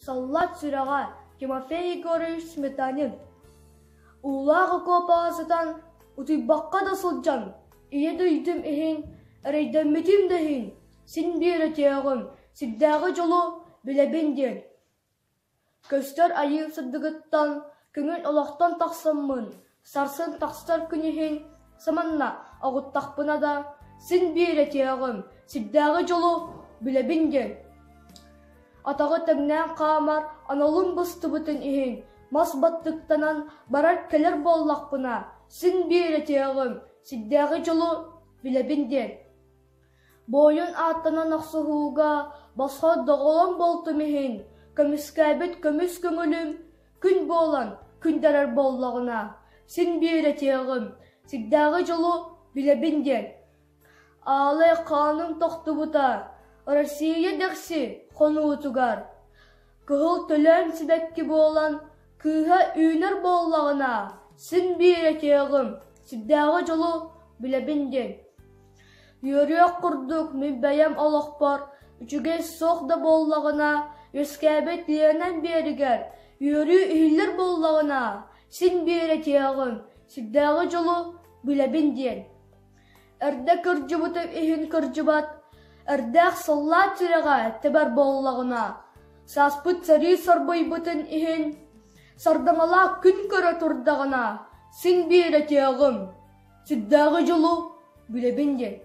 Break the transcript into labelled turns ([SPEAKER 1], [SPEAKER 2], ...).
[SPEAKER 1] Саллат сүрәға Тимофей Егорович Сметанин. Улағы копасытан утыйбаққа да сылжан. Ие дөйдім ихин, әрейдәмметім дәхин. Син бері теғым, сиддағы жолу біләбенден. Көстер айыл сырдығыттан, күңін олақтан тақсаммын. Сарсын тақстар күнігін, саманна ағыттақпына да. Син бері теғым, сиддағы жолу біләбенден. Атағы тәңнән қамар, аналым бұсты бұтын ихин. Мас баттықтанан барар кәлер боллақпына. Син бері теғым, сиддағы жолу біләбенден. Бойын аттанан ақсығуға басқа доғылан болты мехин. Көміскәбет көміс көңілім, күн болан, күндерер боллағына. Син бері теғым, сиддағы жолу біләбенден. Алай қаным тоқты бұта, Россия дәқсі қону ұтығар. Күғыл төлән сібәккі болан, күйға үйнер боллағына. Син бері теғым, сиддағы жолу біләбенден. Йөрек құрдық, мен бәйім алақ бар, үчіге соқ да боллағына, өскәбет лиянан берігер, йөрі үйілер боллағына, син бері теғым, сиддағы жолу біләбенден. Әрді кірджі бұтып ихін кірджібат, әрдәқ саллат сүрәға тәбәр боллағына, саспыт сәрі сарбай бұтын ихін, сардаңала күн көрі тұрдағына, син бері теғым, сиддағы жолу біләбенден.